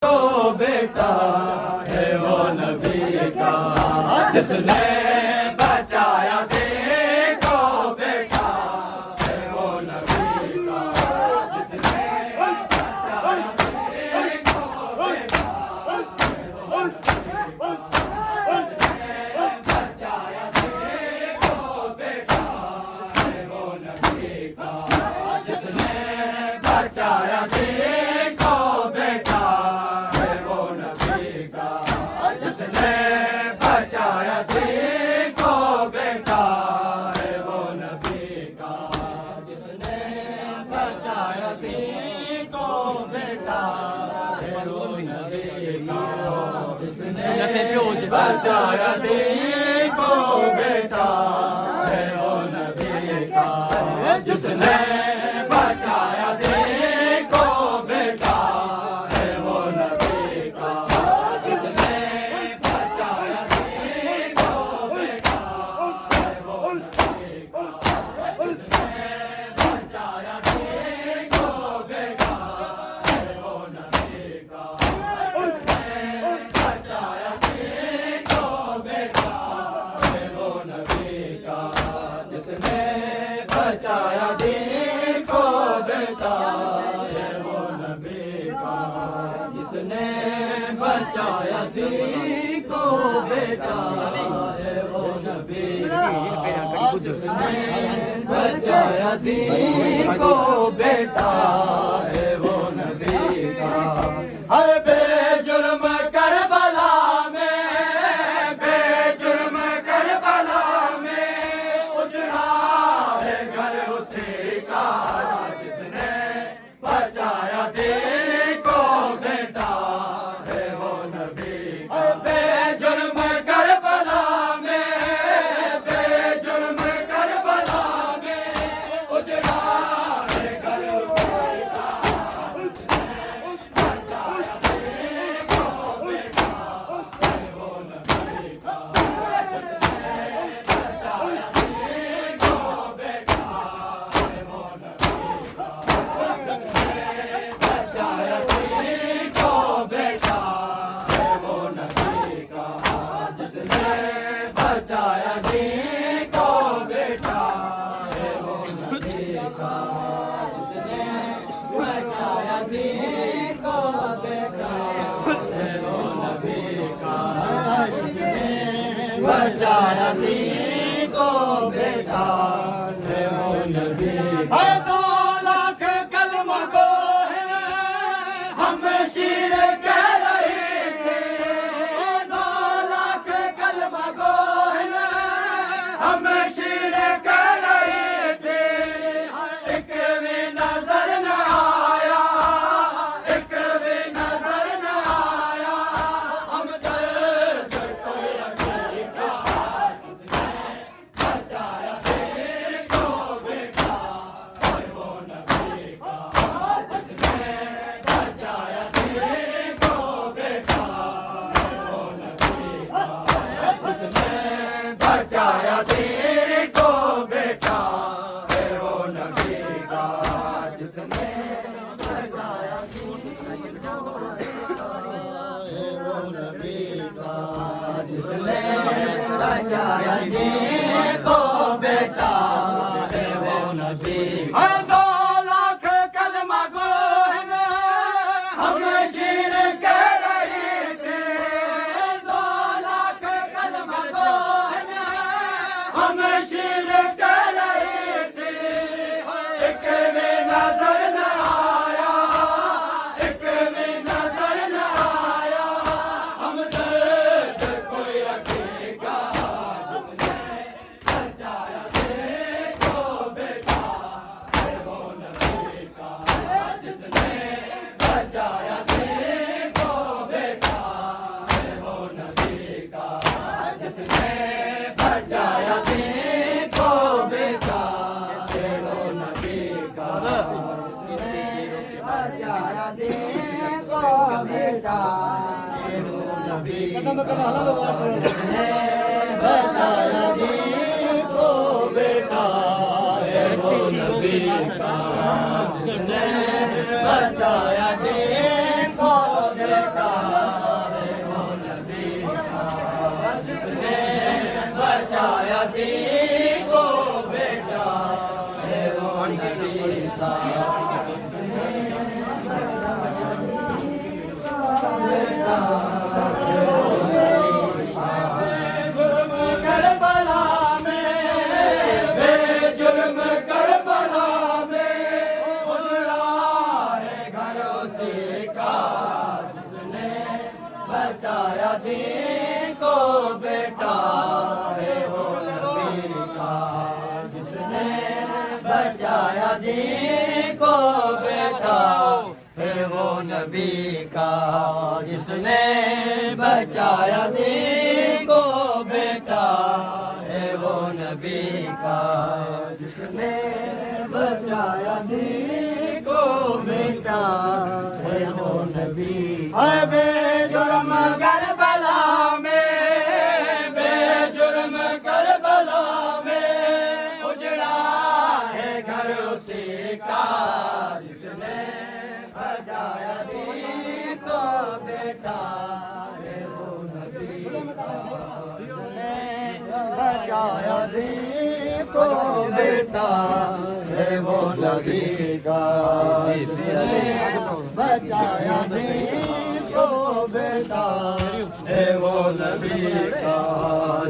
کو بیٹا ہے وہ نبی کا جس نے بچایا دین کو بیٹا ہے وہ نبی کا جس نے بچایا دین کو بیٹا ہے وہ نبی کا جس نے بچایا دین کو بیٹا جس نے بچایا دین کو بیٹا ہے وہ نبی کا جس نے بچایا دین کو بیٹا ہے وہ نبی کا جس نے بچایا دین کو بیٹا ہے وہ نبی کا جس نے بچایا دین کو بیٹا ہے وہ نبی کا بچایا دین کو بیٹا ہے وہ نبی کا جس نے بچایا دین کو بیٹا ہے وہ نبی کا جس نے بچایا دین کو بیٹا ہے وہ نبی کا ہر بے جرم کربلا میں بے جرم کربلا میں اجڑا جس نے بچایا دین کو بیٹا ہے وہ نبی بے جرم کربلا میں بے جرم کربلا میں اجڑا ہے گھر اسی کا جس نے بچایا دین کو بیٹا ہے وہ نبی کا جس نے بچایا دین کو بیٹا بچایا دین کو بیٹا ہے وہ نبی کا جس نے بچایا دین کو بیٹا ہے وہ نبی کا جس نے بچایا دین کو بیٹا ہے وہ نبی کا جس نے بچایا دین کو بیٹا ہے وہ نبی کا شیر کہہ رہے تھے 2 لاکھ کلمہ گو ہیں ہم شیر کہہ رہے تھے ایک بھی نظر نہ آیا ایک بھی نظر نہ آیا ہم درد کوئی حقیقہ جس نے بچایا دین کو بیٹا ہے وہ نبی کا جس نے بچایا بچایا دین کو بیٹا ہے وہ نبی کا جس نے بچایا دین کو بیٹا ہے وہ نبی کا جس نے بچایا دین کو بیٹا ہے وہ نبی کا 2 لاکھ کلمہ گو ہیں ہم شیر کہہ رہے تھے 2 لاکھ کلمہ گو ہم شیر کہہ رہے تھے ایک بھی نظر نہ آیا ایک بھی نظر نہ آیا ہم درد کوئی رکھے گا جس نے بچایا دین کو بیٹا ہے وہ نبی کا جس نے بچایا دین کو بیٹا ہے وہ نبی کا جس نے بچایا دین کو بیٹا ہے وہ نبی کا جس نے بچایا دین کو بیٹا ہے وہ نبی کا جس نے بچایا دین کو بیٹا ہے وہ نبی کا جس نے بچایا دین کو بیٹا بچایا دین کو بیٹا ہے وہ نبی کا جس نے بچایا دین کو بیٹا ہے وہ نبی کا جس نے بچایا دین کو بیٹا ہے وہ نبی کا جس نے بچایا دین کو بیٹا ہے وہ نبی کا بے جرم کربلا میں بے جرم کربلا میں اجڑا ہے گھر اسی کا جس نے بچایا دین کو بیٹا ہے وہ نبی کا جس نے بچایا دین کو بیٹا ہے وہ نبی کا جس نے بچایا دین کو بیٹا ہے وہ نبی کا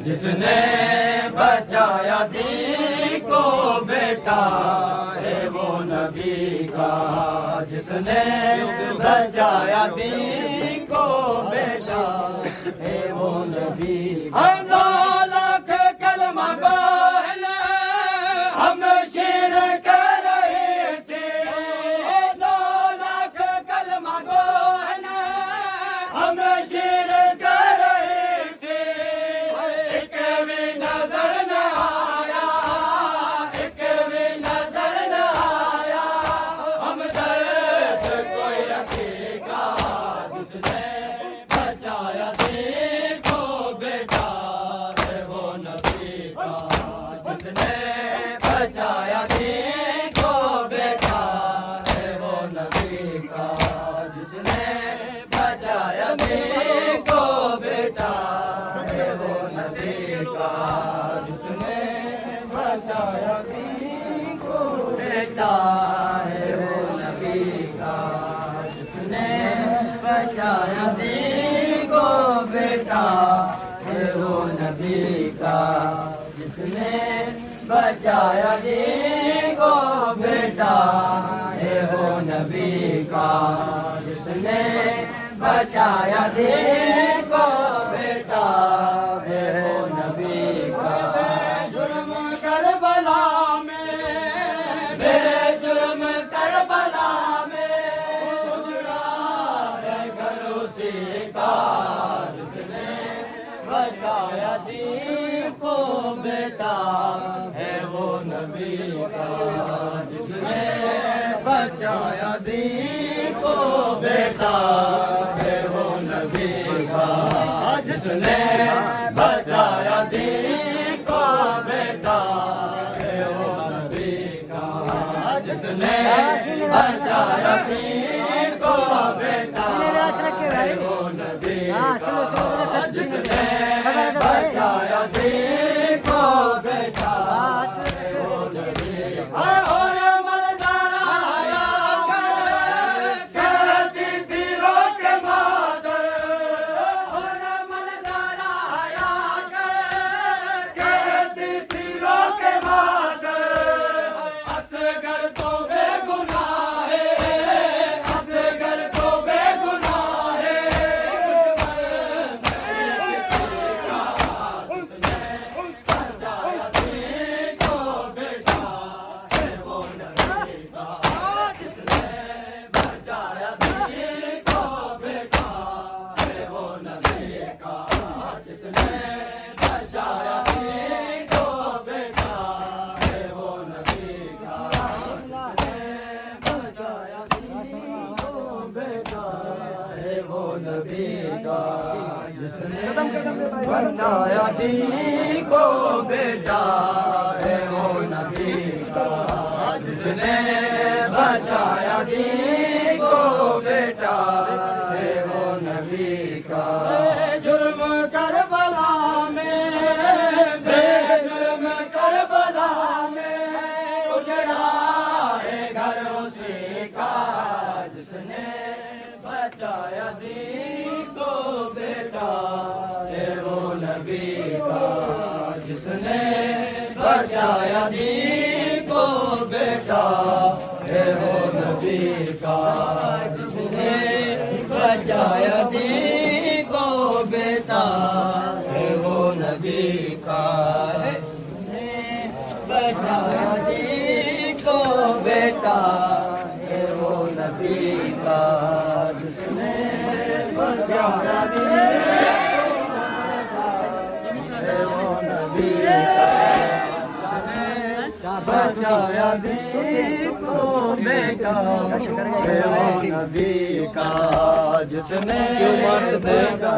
جس نے بچایا دین کو بیٹا ہے وہ نبی کا جس نے بچایا دین کو بیٹا ہے وہ نبی کا 9 لاکھ کلمہ گو ہم شیر کر رہے تھے 9 لاکھ کلمہ گو ہم شیر کر رہے تھے ایک بھی نظر نہ آیا ایک بھی نظر نہ آیا ہم درد کوئی رکھے گا جس نے بچایا دین کو بیٹا ہے وہ نبی کا جس نے بچایا دین کو بیٹا ہے وہ نبی کا جس نے بچایا دین کو بیٹا ہے وہ نبی کا جس نے بچایا دین کو بیٹا ہے وہ نبی کا جس نے بچایا دین کو بیٹا ہے وہ نبی کا جس نے بچایا دین کو بیٹا ہے وہ نبی کا جس نے بچایا دین کو بیٹا ہے وہ نبی کا جرم کربلا میں بے جرم کربلا میں اجڑا ہے گھر اسی کا جس نے بچایا دین کو بیٹا ہے وہ نبی کا جس نے بچایا دین کو بیٹا ہے وہ نبی کا جس نے بچایا دین کو بیٹا ہے وہ نبی کا جس نے بچایا دین کو بیٹا ہے وہ نبی کا جس نے بچایا دین کو بیٹا ہے وہ نبی کا اور ملدارا آیا کہتی تھی رو کے مادر اور ملدارا آیا کہتی تھی رو کے مادر اصغر تو بے گناہ ہے اصغر تو بے گناہ ہے بچایا دین کو بیٹا ہے وہ نبی کا جس نے بچایا دین کو بیٹا ہے وہ نبی کا جرم کربلا میں بے جرم کربلا میں اجڑا ہے گھر اسی کا جس نے بچایا دین کو بیٹا ہے وہ نبی کا جس نے بچایا دین کو بیٹا ہے وہ نبی کا جس نے بچایا دین کو بچایا دین کو بیٹا ہے وہ نبی کا جس نے بیٹا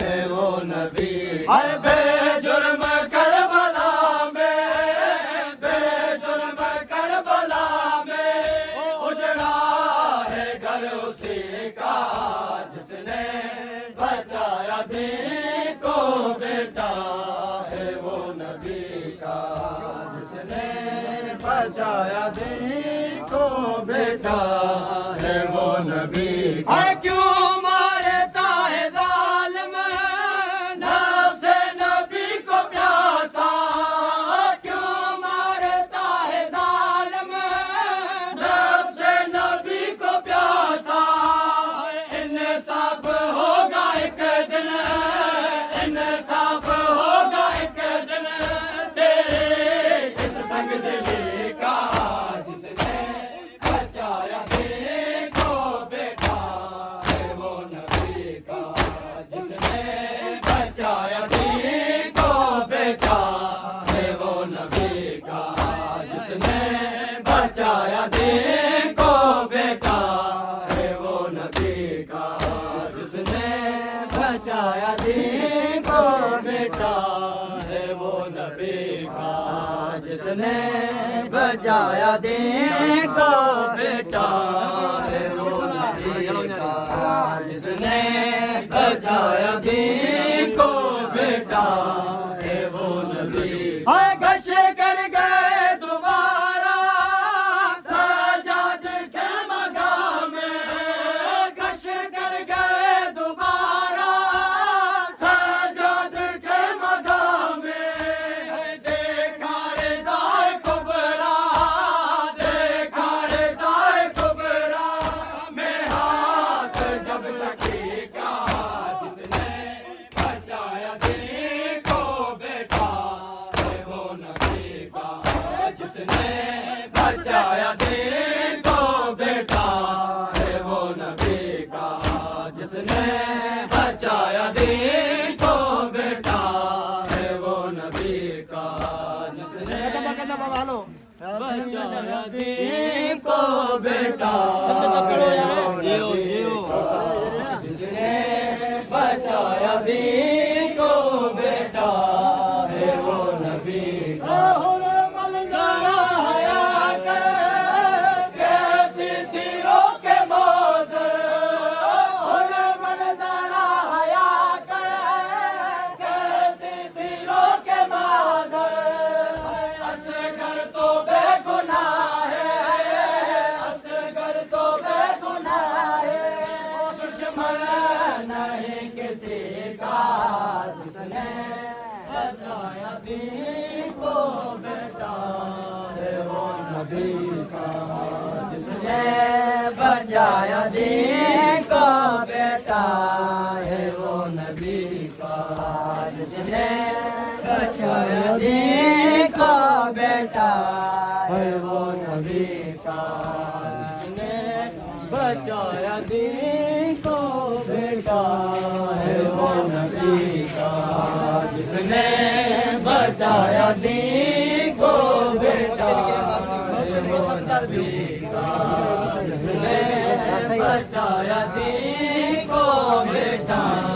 ہے وہ نبی ہے بے جرم کربلا میں بے جرم کربلا میں اجڑا ہے گھر اسی کا جس نے بچایا دین کو بیٹا جس نے بچایا دین کو بیٹا ہے وہ نبی ہے کیوں مارتا ہے ظالم نفس نبی کو پیاسا کیوں مارتا ہے ظالم نفس نبی کو پیاسا انصاف ہوگا ایک دن انصاف ہوگا ایک دن سنگ دلی کا جس نے بچایا دین کو بیٹا ہے وہ نبی کا جس نے بچایا دین کو بیٹا ہے وہ نبی کا جس نے بچایا دین کو بیٹا ہے وہ نبی کا جس نے بچایا دین کو بیٹا ہے وہ نبی کا جس نے بچایا دین کو بیٹا ہے وہ نبی کا جس نے بچایا دین کو بیٹا ہے وہ نبی گش کر گئے دوبارہ سجاد کے مقام میں گش کر گئے دوبارہ سجاد کے مقام میں دیکھا ردائے کبرا دیکھا ردائے کبرا میں ہاتھ جب شکی کا جس نے بچایا دین کو بیٹا ہے وہ نبی کا جس نے بچایا دین کو بیٹا ہے وہ نبی کا جس نے بچایا دین کو بیٹا ہے وہ نبی کا جس نے بچایا دین کو بیٹا جس نے بچایا دین کو بیٹا ہے وہ نبی کا منظرہ حیات کہتی تھی رو کے موت منظرہ حیات کہتی تھی رو کے موت اصغر تو بے گناہ ہے اصغر تو بے گناہ ہے دشمن نہیں کسی کا جس نے بچایا دین کو بیٹا ہے وہ نبی کا جس نے بچایا دین کو بیٹا ہے وہ نبی کا جس نے بچایا دین کو بیٹا ہے وہ نبی کا جس نے بچایا دین کو بیٹا ہے وہ نبی کا جس نے بچایا دین کو بیٹا ہے وہ نبی کا جس نے بچایا دین کو بیٹا